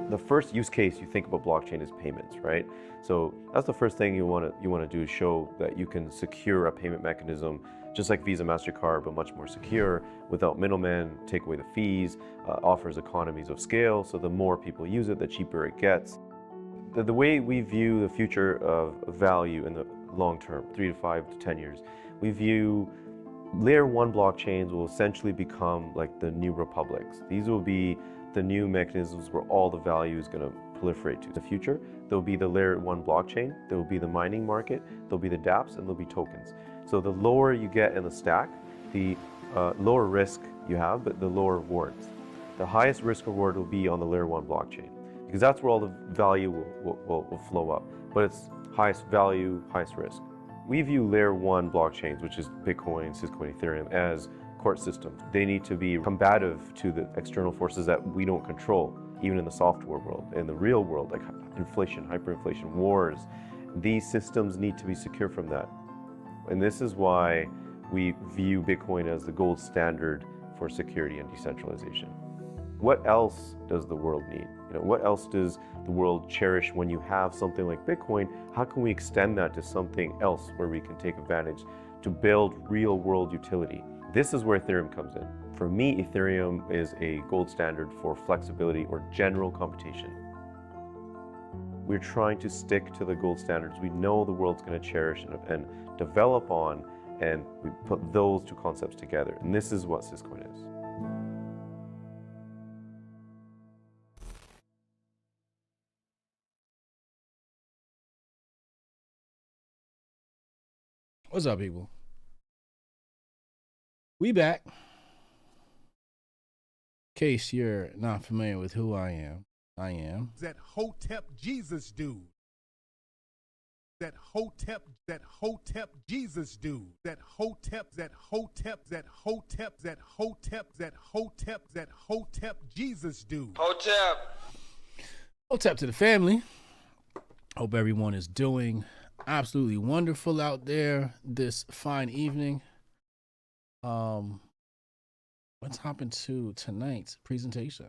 The first use case you think about blockchain is payments, right? So that's the first thing you want to do, is show that you can secure a payment mechanism, just like Visa, MasterCard, but much more secure, without middlemen, take away the fees, offers economies of scale. So the more people use it, the cheaper it gets. The way we view the future of value in the long term, 3 to 5 to 10 years, we view layer 1 blockchains will essentially become like the new republics. These will be the new mechanisms where all the value is going to proliferate to. The future, there'll be the layer 1 blockchain, there will be the mining market, there'll be the dApps, and there'll be tokens. So the lower you get in the stack, the lower risk you have, but the lower rewards. The highest risk reward will be on the layer 1 blockchain, because that's where all the value will flow up. But it's highest value, highest risk. We view layer 1 blockchains, which is Bitcoin, Syscoin, Ethereum, as court systems. They need to be combative to the external forces that we don't control, even in the software world. In the real world, like inflation, hyperinflation, wars, these systems need to be secure from that. And this is why we view Bitcoin as the gold standard for security and decentralization. What else does the world need? What else does the world cherish when you have something like Bitcoin? How can we extend that to something else where we can take advantage to build real world utility? This is where Ethereum comes in. For me, Ethereum is a gold standard for flexibility or general computation. We're trying to stick to the gold standards we know the world's going to cherish and develop on, and we put those two concepts together. And this is what Syscoin is. What's up, people? We back. In case you're not familiar with who I am that Hotep Jesus dude. That Hotep Jesus dude. That Hotep Jesus dude. Hotep to the family. Hope everyone is doing absolutely wonderful out there this fine evening. Let's hop into tonight's presentation.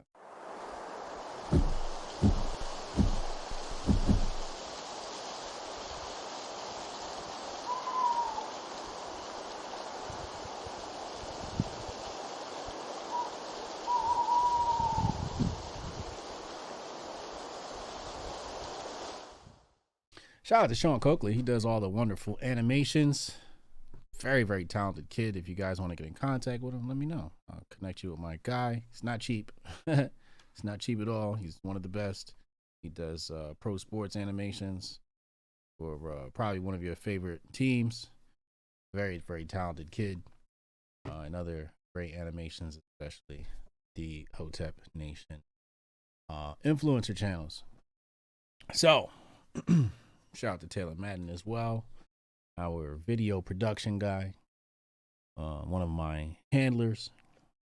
Shout out to Sean Coakley. He does all the wonderful animations. Very, very talented kid. If you guys want to get in contact with him, let me know. I'll connect you with my guy. He's not cheap. It's not cheap at all. He's one of the best. He does pro sports animations for probably one of your favorite teams. Very, very talented kid. And other great animations, especially the Hotep Nation influencer channels. So, shout out to Taylor Madden as well, our video production guy, one of my handlers,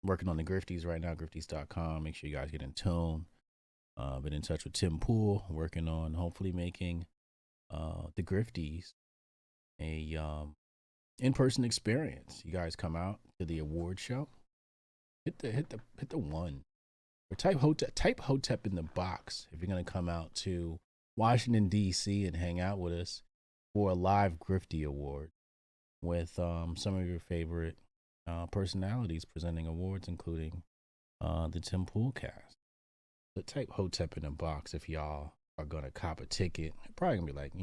working on the Grifties right now, grifties.com. Make sure you guys get in tune. Been in touch with Tim Poole, working on hopefully making the Grifties a in-person experience. You guys come out to the award show, hit the one, or type Hotep in the box if you're gonna come out to Washington, D.C. and hang out with us for a live Grifty Award with some of your favorite personalities presenting awards, including the Tim Pool cast. So type Hotep in the box if y'all are going to cop a ticket. Probably going to be like,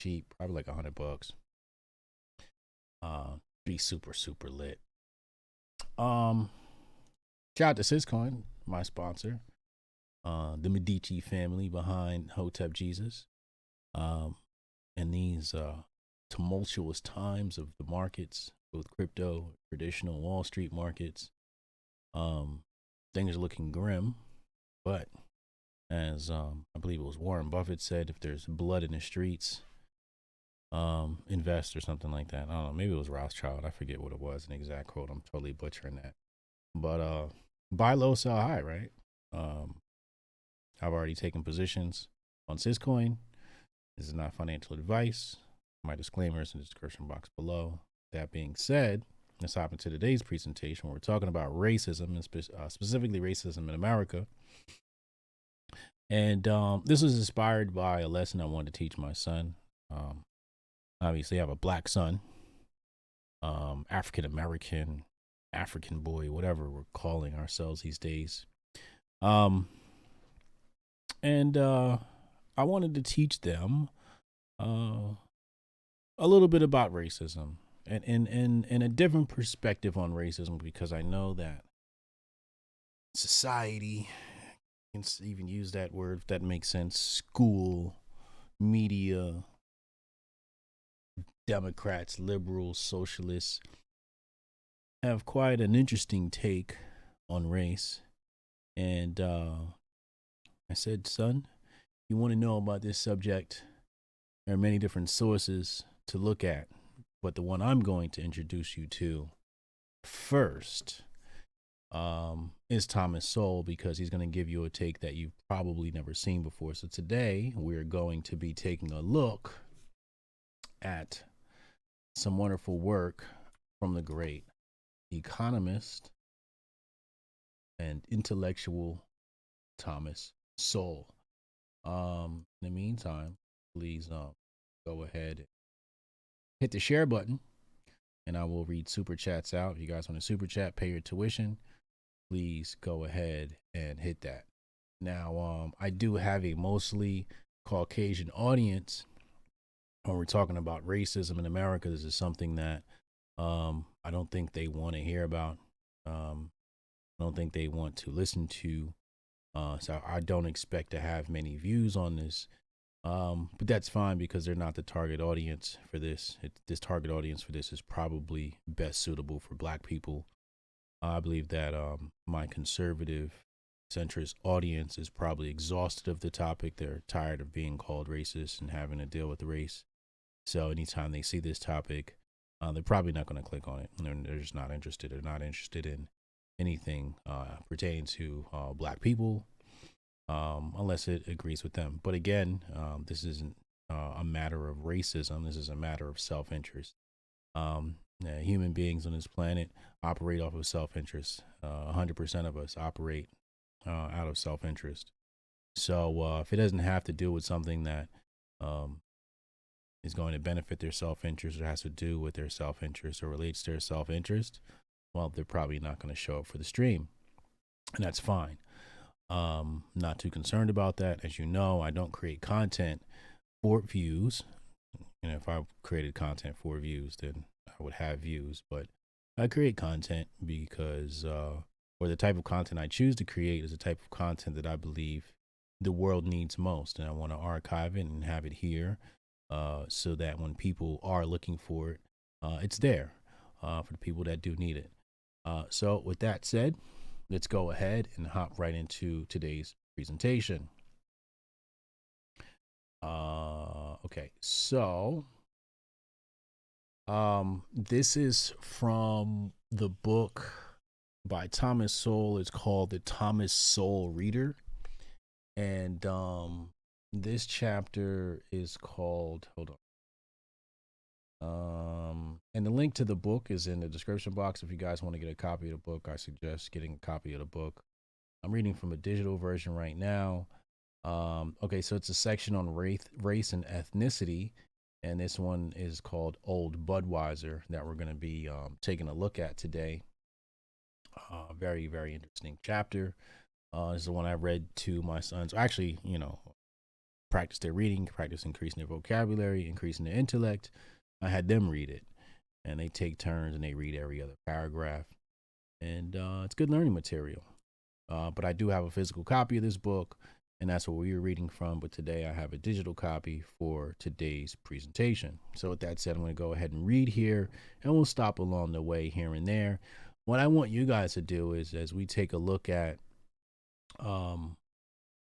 cheap, probably like $100. Be super, super lit. Shout out to Syscoin, my sponsor. The Medici family behind Hotep Jesus. In these tumultuous times of the markets, both crypto, traditional Wall Street markets, things are looking grim. But as I believe it was Warren Buffett said, if there's blood in the streets, invest or something like that. I don't know. Maybe it was Rothschild. I forget what it was, an exact quote. I'm totally butchering that. But buy low, sell high, right? I've already taken positions on Syscoin. This is not financial advice. My disclaimer is in the description box below. That being said, let's hop into today's presentation. We're talking about racism, and specifically racism in America. And this was inspired by a lesson I wanted to teach my son. Obviously, I have a black son, African American, African boy, whatever we're calling ourselves these days. And I wanted to teach them a little bit about racism and a different perspective on racism, because I know that society, you can even use that word if that makes sense, school, media, Democrats, liberals, socialists, have quite an interesting take on race. And I said, son, you want to know about this subject, there are many different sources to look at, but the one I'm going to introduce you to first is Thomas Sowell, because he's going to give you a take that you've probably never seen before. So today we're going to be taking a look at some wonderful work from the great economist and intellectual Thomas Sowell. In the meantime, please go ahead and hit the share button, and I will read super chats out. If you guys want to super chat, pay your tuition, please go ahead and hit that. Now, I do have a mostly Caucasian audience. When we're talking about racism in America, this is something that I don't think they want to hear about. I don't think they want to listen to. So I don't expect to have many views on this. But that's fine, because they're not the target audience for this. This target audience for this is probably best suitable for black people. I believe that my conservative centrist audience is probably exhausted of the topic. They're tired of being called racist and having to deal with race. So anytime they see this topic, they're probably not going to click on it. They're just not interested. They're not interested in anything pertaining to black people, unless it agrees with them. But again, this isn't a matter of racism. This is a matter of self-interest. Human beings on this planet operate off of self-interest. 100% of us operate out of self-interest. So if it doesn't have to do with something that is going to benefit their self-interest, or has to do with their self-interest, or relates to their self-interest, well, they're probably not going to show up for the stream, and that's fine. Not too concerned about that. As you know, I don't create content for views. And if I created content for views, then I would have views. But I create content because, or the type of content I choose to create is the type of content that I believe the world needs most, and I want to archive it and have it here, so that when people are looking for it, it's there for the people that do need it. So with that said, let's go ahead and hop right into today's presentation. Okay, so this is from the book by Thomas Sowell. It's called The Thomas Sowell Reader. And this chapter is called, hold on. And the link to the book is in the description box. If you guys want to get a copy of the book, I suggest getting a copy of the book. I'm reading from a digital version right now. Okay, so it's a section on race and ethnicity. And this one is called Old Budweiser that we're going to be taking a look at today. Very, very interesting chapter. This is the one I read to my sons. Actually, practice their reading, practice increasing their vocabulary, increasing their intellect. I had them read it, and they take turns and they read every other paragraph. And it's good learning material. But I do have a physical copy of this book, and that's what we were reading from. But today I have a digital copy for today's presentation. So with that said, I'm going to go ahead and read here, and we'll stop along the way here and there. What I want you guys to do is, as we take a look at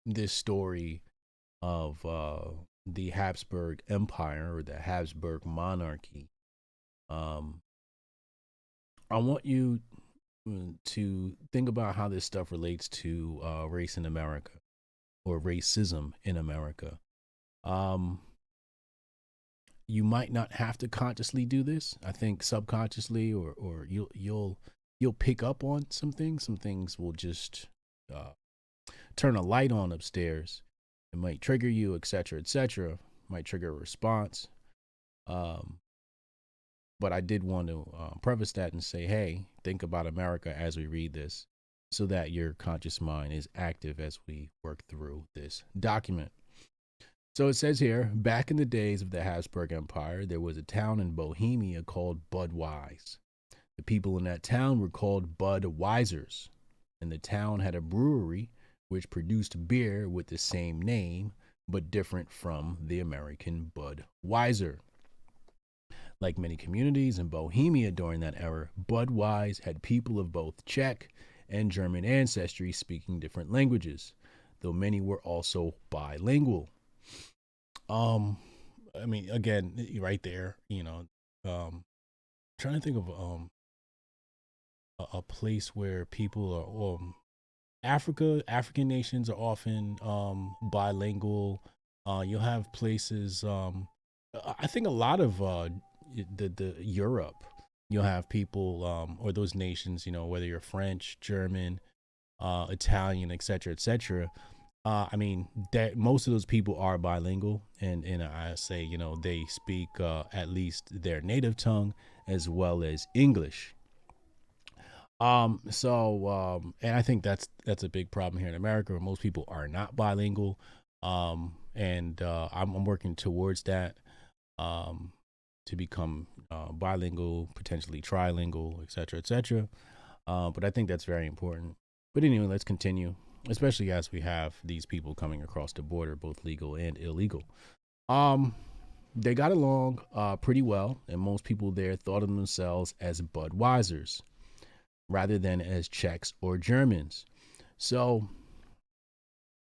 this story of the Habsburg Empire, or the Habsburg monarchy, I want you to think about how this stuff relates to race in America, or racism in America. you might not have to consciously do this. I think subconsciously, or you'll pick up on some things. Some things will just turn a light on upstairs. It might trigger you, etc., etc. Might trigger a response. But I did want to preface that and say, hey, think about America as we read this, so that your conscious mind is active as we work through this document. So it says here, back in the days of the Habsburg Empire, there was a town in Bohemia called Budweis. The people in that town were called Budweisers, and the town had a brewery which produced beer with the same name, but different from the American Budweiser. Like many communities in Bohemia during that era, Budweis had people of both Czech and German ancestry speaking different languages, though many were also bilingual. I mean, again, right there, trying to think of a place where people are African nations are often bilingual. You'll have places. I think a lot of the Europe, you'll have people or those nations. Whether you're French, German, Italian, etc., etc. I mean, that most of those people are bilingual, and I say, they speak at least their native tongue as well as English. And I think that's a big problem here in America, where most people are not bilingual. And I'm working towards that, to become bilingual, potentially trilingual, etc., etc. But I think that's very important. But anyway, let's continue, especially as we have these people coming across the border, both legal and illegal. They got along pretty well, and most people there thought of themselves as Budweisers rather than as Czechs or Germans. So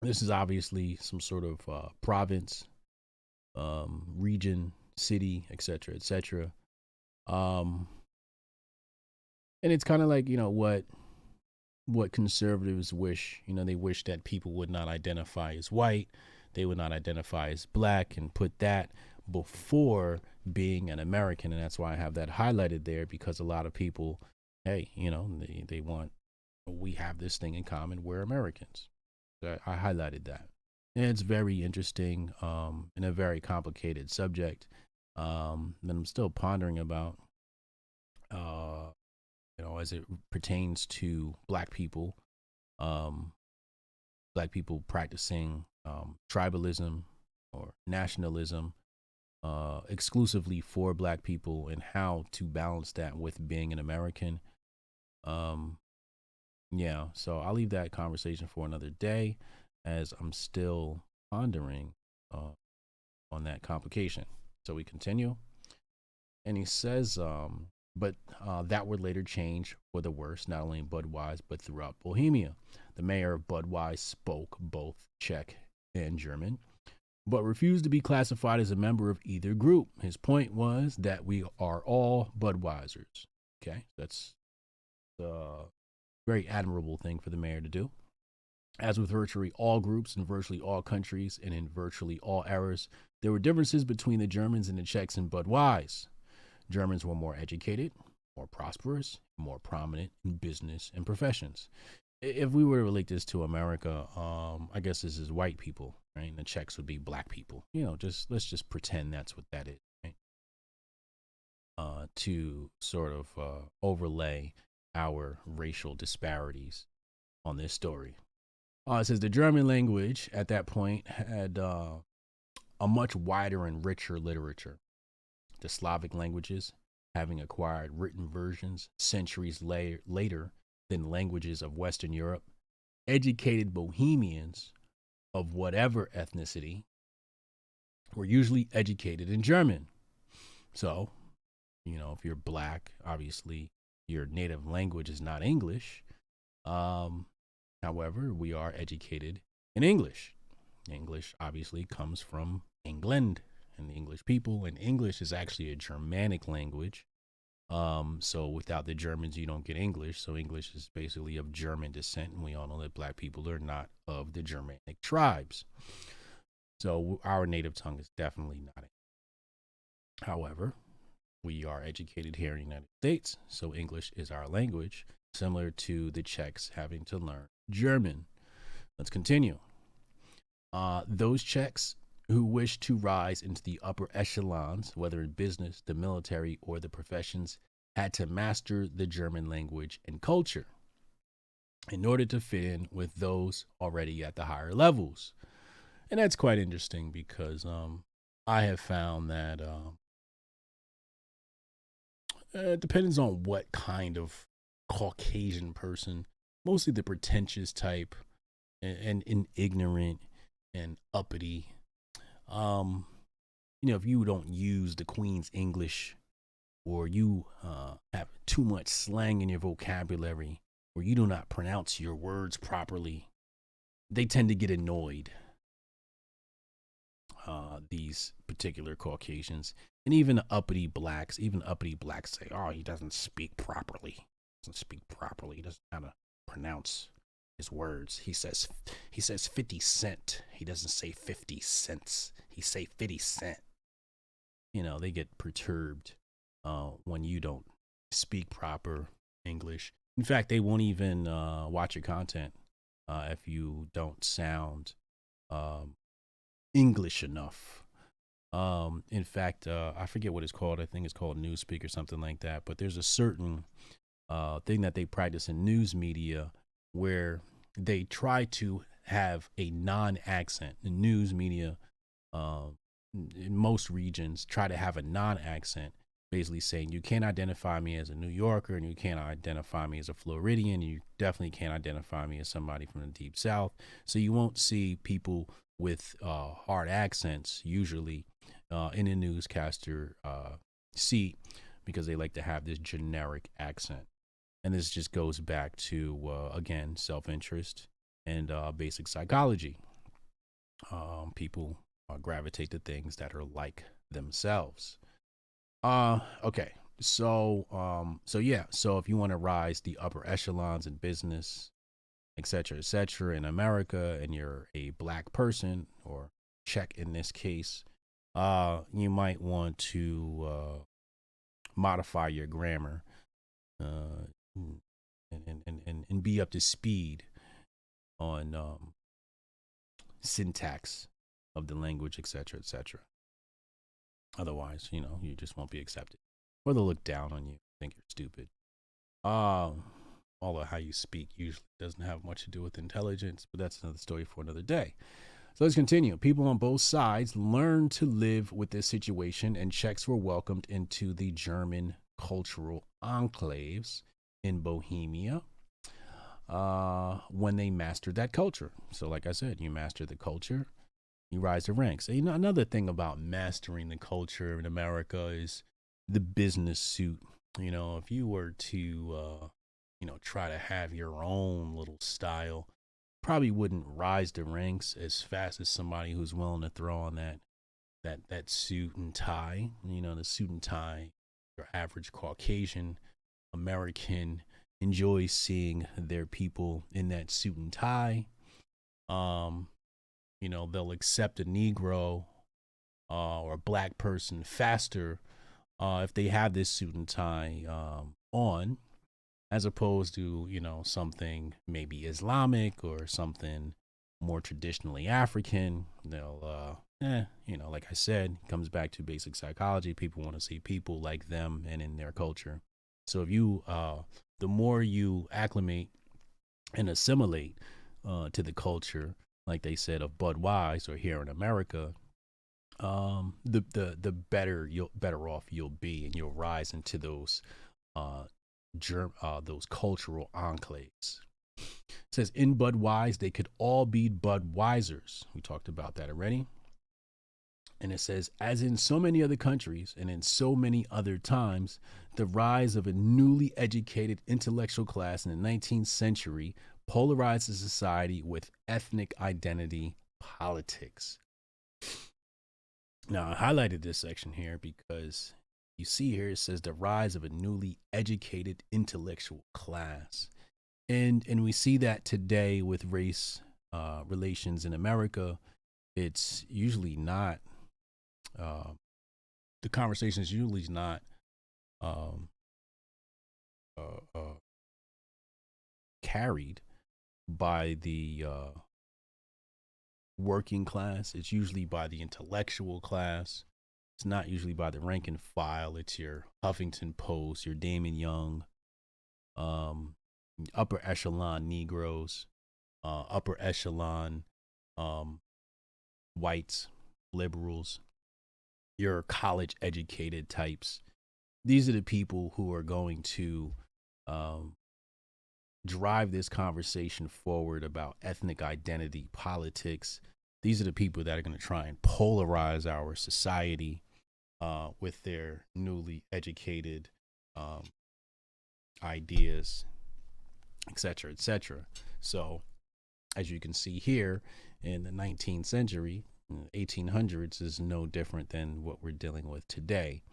this is obviously some sort of province, region, city, etc., etc. And it's kind of like, what conservatives wish. They wish that people would not identify as white, they would not identify as black, and put that before being an American. And that's why I have that highlighted there, because a lot of people, hey, they want, we have this thing in common, we're Americans. So I highlighted that. And it's very interesting, and a very complicated subject that I'm still pondering about, as it pertains to black people practicing tribalism or nationalism exclusively for black people, and how to balance that with being an American. So I'll leave that conversation for another day, as I'm still pondering on that complication. So we continue, and he says, but that would later change for the worse, not only in Budweis, but throughout Bohemia. The mayor of Budweis spoke both Czech and German, but refused to be classified as a member of either group. His point was that we are all Budweisers. Okay, that's a very admirable thing for the mayor to do. As with virtually all groups in virtually all countries and in virtually all eras, there were differences between the Germans and the Czechs in Budweis. Germans were more educated, more prosperous, more prominent in business and professions. If we were to relate this to America, I guess this is white people, right? And the Czechs would be black people. Let's just pretend that's what that is, right? To sort of overlay our racial disparities on this story. It says the German language at that point had a much wider and richer literature. The Slavic languages, having acquired written versions centuries later than languages of Western Europe, educated Bohemians of whatever ethnicity were usually educated in German. So, if you're black, obviously your native language is not English. However, we are educated in English. English obviously comes from England and the English people, and English is actually a Germanic language. So without the Germans, you don't get English. So English is basically of German descent, and we all know that black people are not of the Germanic tribes. So our native tongue is definitely not However, we are educated here in the United States, so English is our language, similar to the Czechs having to learn German. Let's continue. Those Czechs who wish to rise into the upper echelons, whether in business, the military, or the professions, had to master the German language and culture in order to fit in with those already at the higher levels. And that's quite interesting because I have found that it depends on what kind of Caucasian person, mostly the pretentious type and ignorant and uppity. If you don't use the Queen's English, or you have too much slang in your vocabulary, or you do not pronounce your words properly, they tend to get annoyed. These particular Caucasians, and even uppity blacks say, "Oh, he doesn't speak properly. He doesn't know how to pronounce his words. He says 50 cent. He doesn't say 50 cents. He say 50 cent." They get perturbed when you don't speak proper English. In fact, they won't even watch your content if you don't sound English enough. In fact, I forget what it's called. I think it's called Newspeak or something like that. But there's a certain thing that they practice in news media where they try to have a non-accent. The news media in most regions try to have a non-accent, basically saying you can't identify me as a New Yorker, and you can't identify me as a Floridian. You definitely can't identify me as somebody from the Deep South. So you won't see people with hard accents usually in a newscaster seat, because they like to have this generic accent. And this just goes back to, again, self-interest and basic psychology. People gravitate to things that are like themselves. Okay. So if you want to rise the upper echelons in business, et cetera, in America, and you're a black person, or Czech in this case, you might want to modify your grammar and be up to speed on syntax of the language, et cetera. Otherwise, you just won't be accepted, or they'll look down on you, think you're stupid. Although how you speak usually doesn't have much to do with intelligence, but that's another story for another day. So let's continue. People on both sides learned to live with this situation, and Czechs were welcomed into the German cultural enclaves in Bohemia when they mastered that culture. So like I said, you master the culture, you rise the ranks. And, another thing about mastering the culture in America is the business suit. If you were to try to have your own little style, probably wouldn't rise the ranks as fast as somebody who's willing to throw on that suit and tie. The suit and tie, your average Caucasian American enjoys seeing their people in that suit and tie. They'll accept a Negro or a black person faster if they have this suit and tie on, as opposed to, something maybe Islamic or something more traditionally African. They'll, like I said, it comes back to basic psychology. People want to see people like them and in their culture. So if you, the more you acclimate and assimilate to the culture, like they said, of Budweisers here in America, the better off you'll be, and you'll rise into those cultural enclaves. It says in Budweisers, they could all be Budweisers. We talked about that already. And it says, as in so many other countries and in so many other times, the rise of a newly educated intellectual class in the 19th century polarizes society with ethnic identity politics. Now, I highlighted this section here because you see here it says the rise of a newly educated intellectual class. And we see that today with race relations in America. It's usually not the conversation is usually not um, carried by the working class. It's usually by the intellectual class. It's not usually by the rank and file. It's your Huffington Post, your Damon Young, upper echelon Negroes, upper echelon whites, liberals, your college educated types. These are the people who are going to drive this conversation forward about ethnic identity, politics. These are the people that are going to try and polarize our society with their newly educated ideas, et cetera, et cetera. So, as you can see here, in the 19th century, 1800s is no different than what we're dealing with today.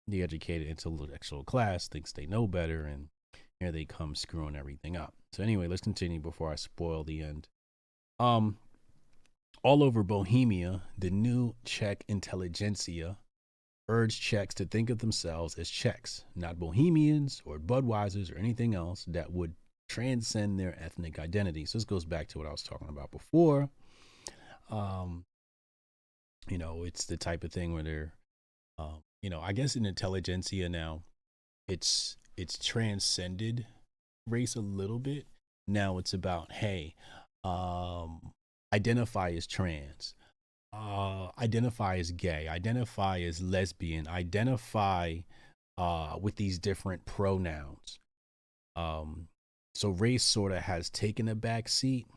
The educated intellectual class thinks they know better, and here they come screwing everything up. So anyway, let's continue before I spoil the end. All over Bohemia, the new Czech intelligentsia urged Czechs to think of themselves as Czechs, not Bohemians or Budweisers or anything else that would transcend their ethnic identity. So this goes back to what I was talking about before. It's the type of thing where they're, I guess in intelligentsia now, it's transcended race a little bit. Now it's about, hey, identify as trans, identify as gay, identify as lesbian, identify with these different pronouns. So race sort of has taken a back seat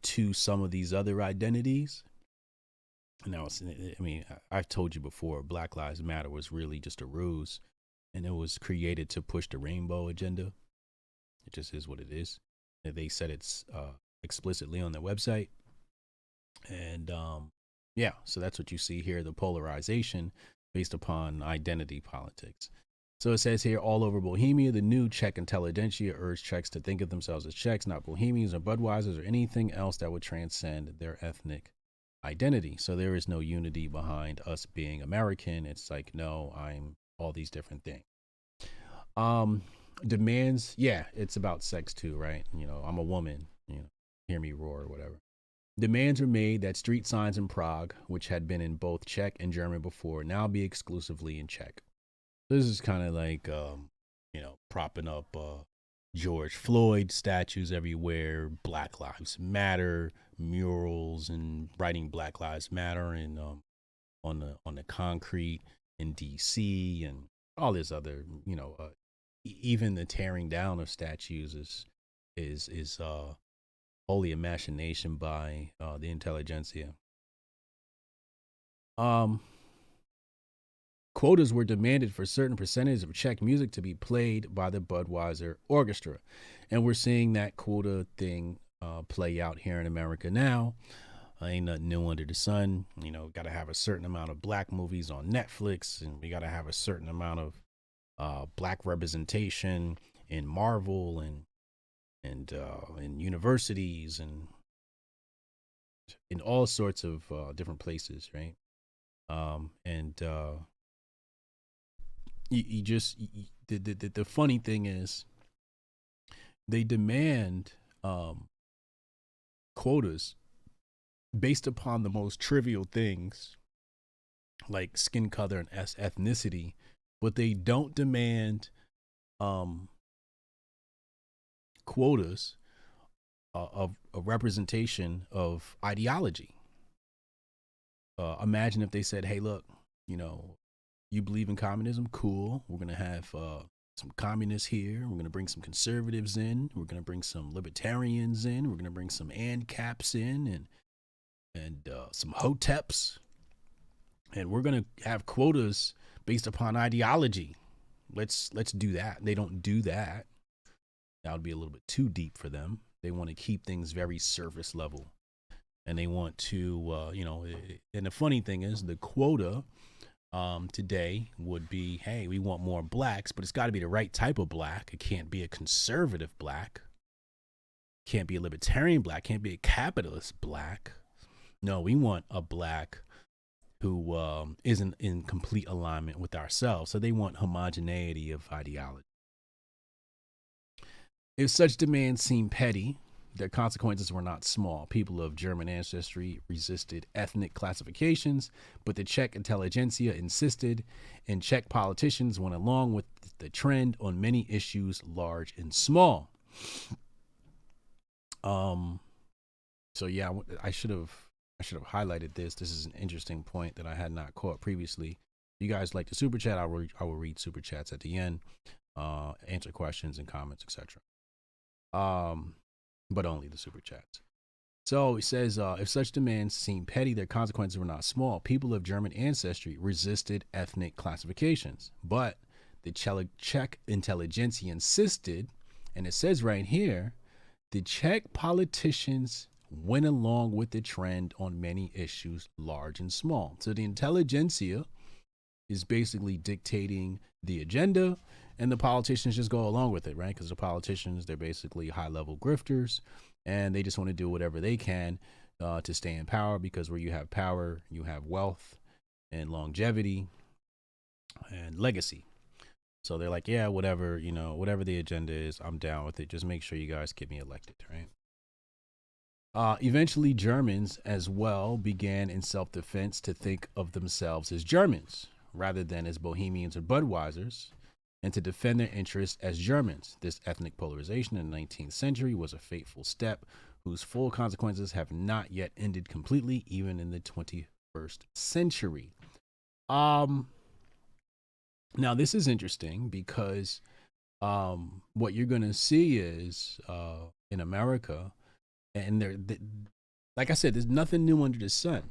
to some of these other identities. Now, I've told you before, Black Lives Matter was really just a ruse, and it was created to push the rainbow agenda. It just is what it is. They said it's explicitly on their website. And so that's what you see here, the polarization based upon identity politics. So it says here, all over Bohemia, the new Czech intelligentsia urged Czechs to think of themselves as Czechs, not Bohemians or Budweisers or anything else that would transcend their ethnic identity. So there is no unity behind us being American. It's like, no, I'm all these different things. Demands, it's about sex too, right? I'm a woman, hear me roar or whatever. Demands were made that street signs in Prague, which had been in both Czech and German before, now be exclusively in Czech. This is kind of like, propping up George Floyd statues everywhere, Black Lives Matter murals, and writing Black Lives Matter and on the concrete in D.C. and all this other, even the tearing down of statues is wholly a machination by the intelligentsia. Quotas were demanded for certain percentage of Czech music to be played by the Budweiser Orchestra. And we're seeing that quota thing play out here in America now. Ain't nothing new under the sun. Got to have a certain amount of black movies on Netflix, and we got to have a certain amount of black representation in Marvel and in universities and in all sorts of different places, right? The funny thing is they demand quotas based upon the most trivial things like skin color and ethnicity, but they don't demand quotas of a representation of ideology. Imagine if they said, hey, look, you believe in communism? Cool. We're going to have some communists here. We're going to bring some conservatives in. We're going to bring some libertarians in. We're going to bring some ANCAPs in and some Hoteps. And we're going to have quotas based upon ideology. Let's do that. They don't do that. That would be a little bit too deep for them. They want to keep things very surface level. And they want to, and the funny thing is the quota today would be, hey, we want more blacks, but it's got to be the right type of black. It can't be a conservative black. Can't be a libertarian black. Can't be a capitalist black. No, we want a black who isn't in complete alignment with ourselves. So they want homogeneity of ideology. If such demands seem petty, their consequences were not small. People of German ancestry resisted ethnic classifications, but the Czech intelligentsia insisted, and Czech politicians went along with the trend on many issues, large and small. So yeah, I should have highlighted this. This is an interesting point that I had not caught previously. If you guys like the super chat, I will read super chats at the end, answer questions and comments, etc. But only the super chats. So it says, if such demands seem petty, their consequences were not small. People of German ancestry resisted ethnic classifications, but the Czech intelligentsia insisted, and it says right here, the Czech politicians went along with the trend on many issues, large and small. So the intelligentsia is basically dictating the agenda, and the politicians just go along with it, right? Because the politicians, they're basically high-level grifters, and they just want to do whatever they can to stay in power, because where you have power, you have wealth and longevity and legacy. So they're like, yeah, whatever, whatever the agenda is, I'm down with it. Just make sure you guys get me elected, right? Eventually, Germans as well began in self-defense to think of themselves as Germans rather than as Bohemians or Budweisers, and to defend their interests as Germans. This ethnic polarization in the 19th century was a fateful step whose full consequences have not yet ended completely, even in the 21st century. Now, this is interesting because what you're going to see is in America, and like I said, there's nothing new under the sun.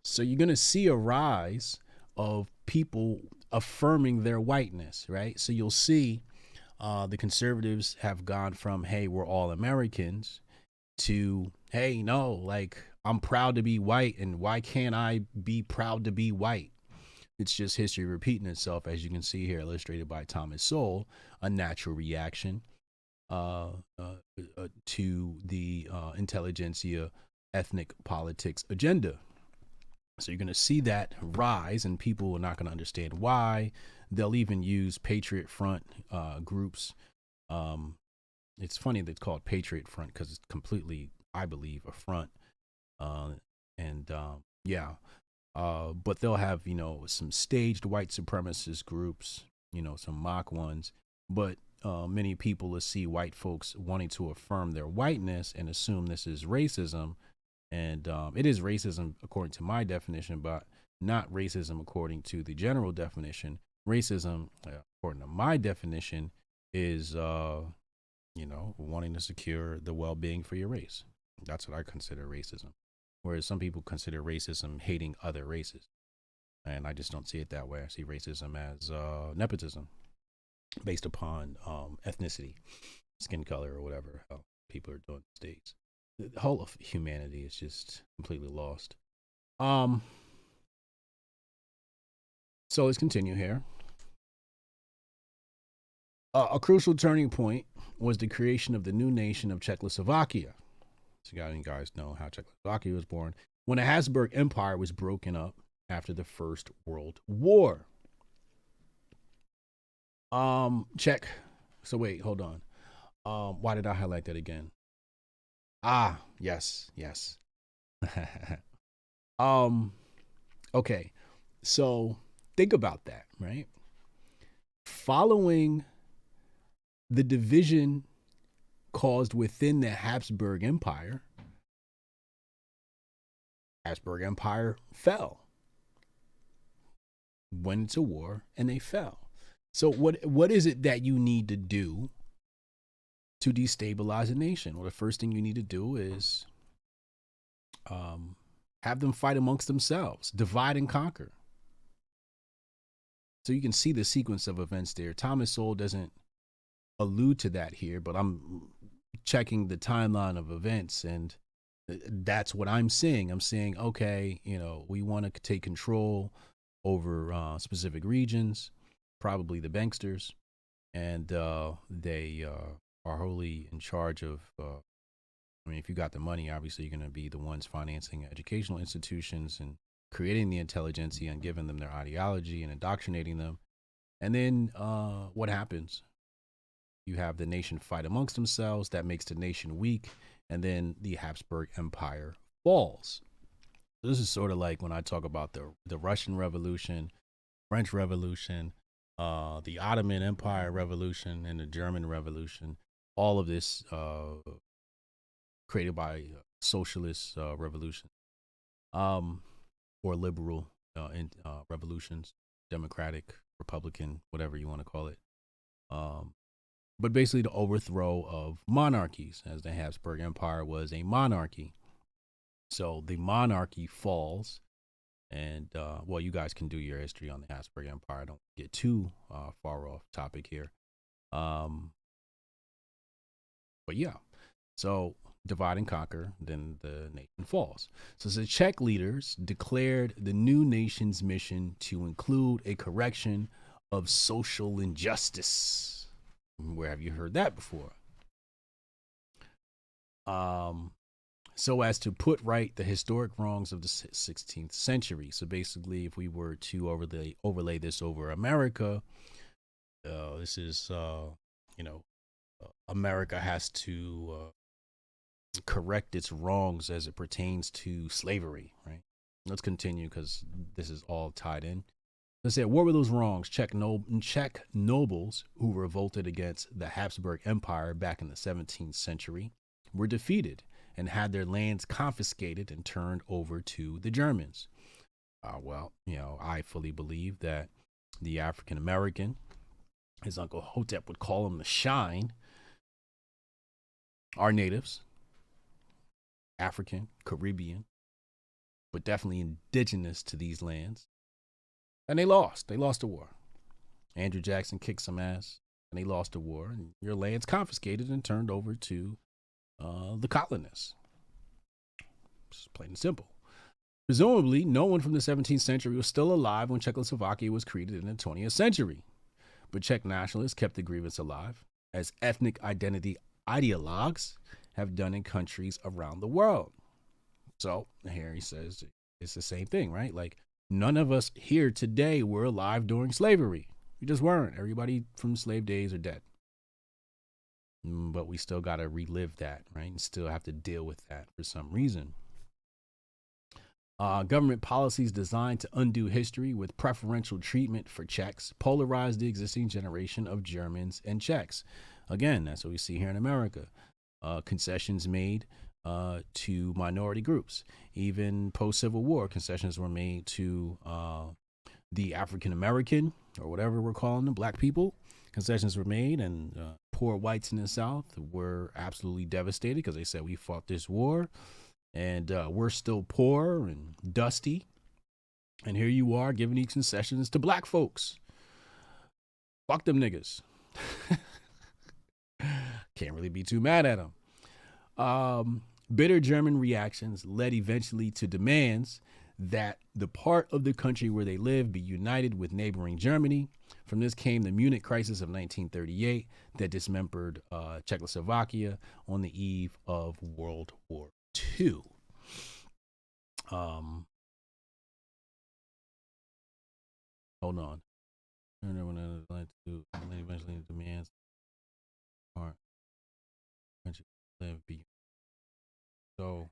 So you're going to see a rise of people affirming their whiteness, right? So you'll see the conservatives have gone from, hey, we're all Americans, to, hey, no, like, I'm proud to be white, and why can't I be proud to be white? It's just history repeating itself, as you can see here, illustrated by Thomas Sowell, a natural reaction to the intelligentsia ethnic politics agenda. So you're going to see that rise, and people are not going to understand why. They'll even use Patriot Front groups. It's funny that it's called Patriot Front because it's completely, I believe, a front. But they'll have, some staged white supremacist groups, some mock ones. But many people will see white folks wanting to affirm their whiteness and assume this is racism. And it is racism according to my definition, but not racism according to the general definition. Racism, according to my definition, is, wanting to secure the well-being for your race. That's what I consider racism. Whereas some people consider racism hating other races. And I just don't see it that way. I see racism as nepotism based upon ethnicity, skin color, or whatever how people are doing these days. The whole of humanity is just completely lost. So let's continue here. A crucial turning point was the creation of the new nation of Czechoslovakia. So you guys know how Czechoslovakia was born, when the Habsburg Empire was broken up after the First World War. Czech. So wait, hold on. Why did I highlight that again? Yes. Okay. So think about that, right? Following the division caused within the Habsburg Empire fell. Went into war and they fell. So what is it that you need to do to destabilize a nation? Well, the first thing you need to do is have them fight amongst themselves, divide and conquer. So you can see the sequence of events there. Thomas Sowell doesn't allude to that here, but I'm checking the timeline of events, and that's what I'm seeing. I'm saying, okay, we want to take control over specific regions, probably the banksters, and they are wholly in charge of, if you got the money, obviously you're going to be the ones financing educational institutions and creating the intelligentsia and giving them their ideology and indoctrinating them. And then what happens? You have the nation fight amongst themselves. That makes the nation weak. And then the Habsburg Empire falls. This is sort of like when I talk about the Russian Revolution, French Revolution, the Ottoman Empire Revolution, and the German Revolution. All of this created by socialist revolution, or liberal revolutions, democratic, republican, whatever you want to call it. But basically the overthrow of monarchies, as the Habsburg Empire was a monarchy. So the monarchy falls, and well, you guys can do your history on the Habsburg Empire. I don't get too far off topic here. But yeah, so divide and conquer, then the nation falls. So the Czech leaders declared the new nation's mission to include a correction of social injustice. Where have you heard that before? So as to put right the historic wrongs of the 16th century. So basically, if we were to overlay this over America, this is, America has to correct its wrongs as it pertains to slavery, right? Let's continue because this is all tied in. Let's say, what were those wrongs? Czech nobles who revolted against the Habsburg Empire back in the 17th century were defeated and had their lands confiscated and turned over to the Germans. I fully believe that the African American, his Uncle Hotep would call him the Shine, are natives, African, Caribbean, but definitely indigenous to these lands. And they lost. They lost the war. Andrew Jackson kicked some ass, and they lost the war. And your land's confiscated and turned over to the colonists. Just plain and simple. Presumably, no one from the 17th century was still alive when Czechoslovakia was created in the 20th century. But Czech nationalists kept the grievance alive, as ethnic identity ideologues have done in countries around the world. So here he says it's the same thing, right? Like, none of us here today were alive during slavery. We just weren't. Everybody from slave days are dead. But we still got to relive that, right? And still have to deal with that for some reason. Government policies designed to undo history with preferential treatment for Czechs polarized the existing generation of Germans and Czechs. Again, that's what we see here in America. Concessions made to minority groups. Even post-Civil War, concessions were made to the African American, or whatever we're calling them, black people. Concessions were made, and poor whites in the South were absolutely devastated because they said, we fought this war and we're still poor and dusty. And here you are giving these concessions to black folks. Fuck them niggas. Can't really be too mad at them. Bitter German reactions led eventually to demands that the part of the country where they live be united with neighboring Germany. From this came the Munich Crisis of 1938 that dismembered Czechoslovakia on the eve of World War II. Hold on. Eventually demands part country live be. So,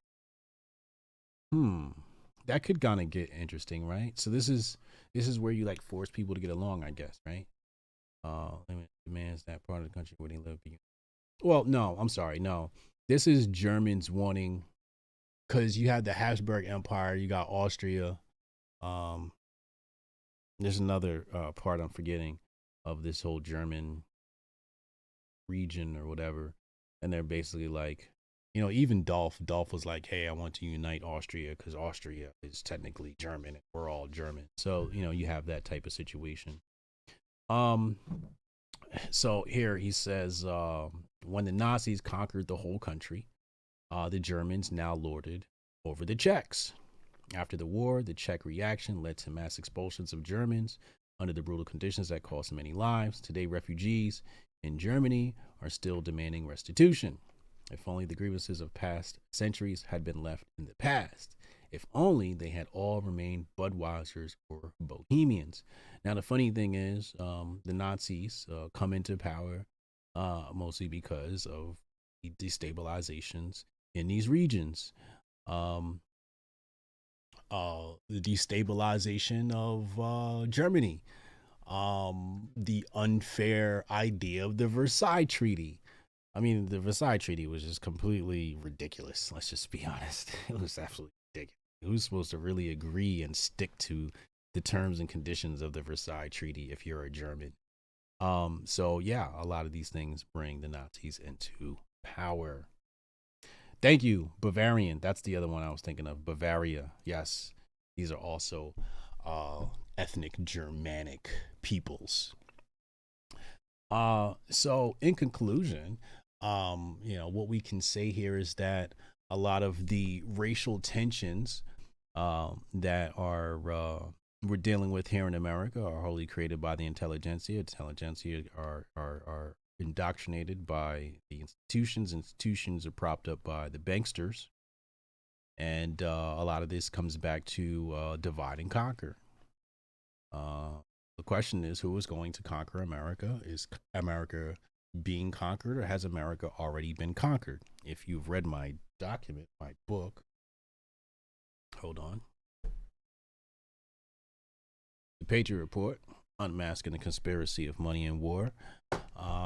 that could kind of get interesting, right? So this is where you like force people to get along, I guess, right? Demands that part of the country where they live be. Well, no, I'm sorry, no. This is Germans wanting, because you had the Habsburg Empire, you got Austria. There's another part I'm forgetting of this whole German region or whatever, and they're basically like, even Dolph was like, hey, I want to unite Austria because Austria is technically German and we're all German. So, you have that type of situation. So here he says, when the Nazis conquered the whole country, the Germans now lorded over the Czechs. After the war, the Czech reaction led to mass expulsions of Germans under the brutal conditions that cost many lives. Today, refugees in Germany are still demanding restitution. If only the grievances of past centuries had been left in the past. If only they had all remained Budweisers or Bohemians. Now, the funny thing is, the Nazis come into power mostly because of the destabilizations in these regions. The destabilization of Germany, the unfair idea of the Versailles Treaty. I mean, the Versailles Treaty was just completely ridiculous. Let's just be honest. It was absolutely ridiculous. Who's supposed to really agree and stick to the terms and conditions of the Versailles Treaty if you're a German? So yeah, a lot of these things bring the Nazis into power. Thank you, Bavarian. That's the other one I was thinking of. Bavaria. Yes, these are also ethnic Germanic peoples. So in conclusion, what we can say here is that a lot of the racial tensions that we're dealing with here in America are wholly created by the intelligentsia. Intelligentsia are indoctrinated by the institutions. Institutions are propped up by the banksters. And a lot of this comes back to divide and conquer. The question is, who is going to conquer America? Is America being conquered, or has America already been conquered? If you've read my document, my book, hold on. The Patriot Report, Unmasking the Conspiracy of Money and War.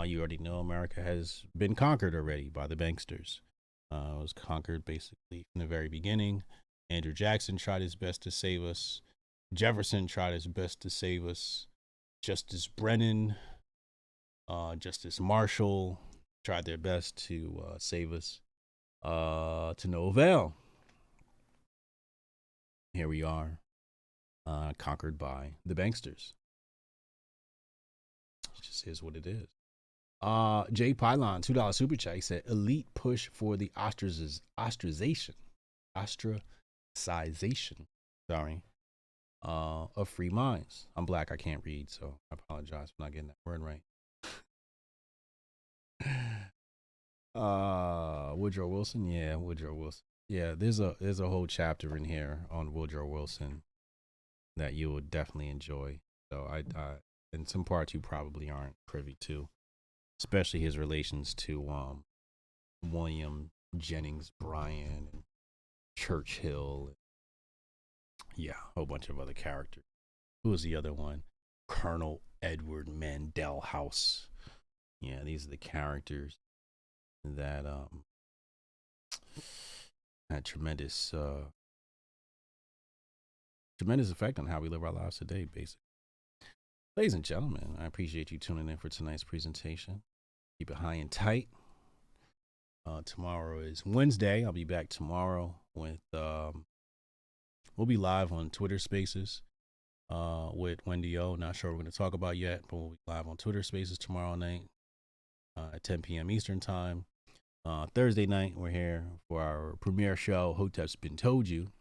You already know America has been conquered already by the banksters. It was conquered basically from the very beginning. Andrew Jackson tried his best to save us. Jefferson tried his best to save us. Justice Brennan, Justice Marshall tried their best to save us. To no avail. Here we are, conquered by the banksters. It just is what it is. Jay Pylon, $2 super chat. He said, elite push for the ostracization of free minds. I'm black, I can't read, so I apologize for not getting that word right. Woodrow Wilson, yeah, Woodrow Wilson. Yeah, there's a whole chapter in here on Woodrow Wilson that you would definitely enjoy. So I in some parts you probably aren't privy to, especially his relations to William Jennings Bryan and Churchill. Yeah, a whole bunch of other characters. Who was the other one? Colonel Edward Mandell House. Yeah, these are the characters that had tremendous effect on how we live our lives today, basically. Ladies and gentlemen, I appreciate you tuning in for tonight's presentation. Keep it high and tight. Tomorrow is Wednesday. I'll be back tomorrow with we'll be live on Twitter Spaces with Wendy O. Not sure what we're going to talk about yet, but we'll be live on Twitter Spaces tomorrow night at 10 p.m. Eastern Time. Thursday night, we're here for our premiere show, Hotep's Been Told You.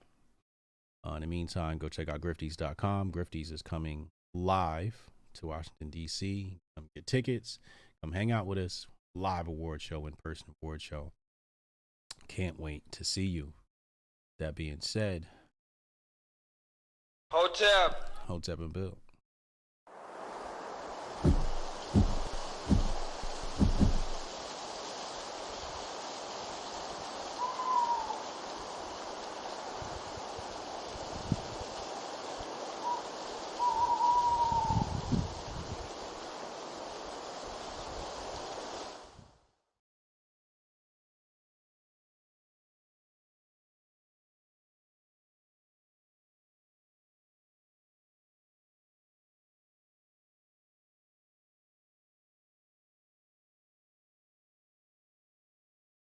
In the meantime, go check out grifties.com. Grifties is coming live to Washington, D.C. Come get tickets. Come hang out with us. Live award show, in-person award show. Can't wait to see you. That being said, Hotep and Bill.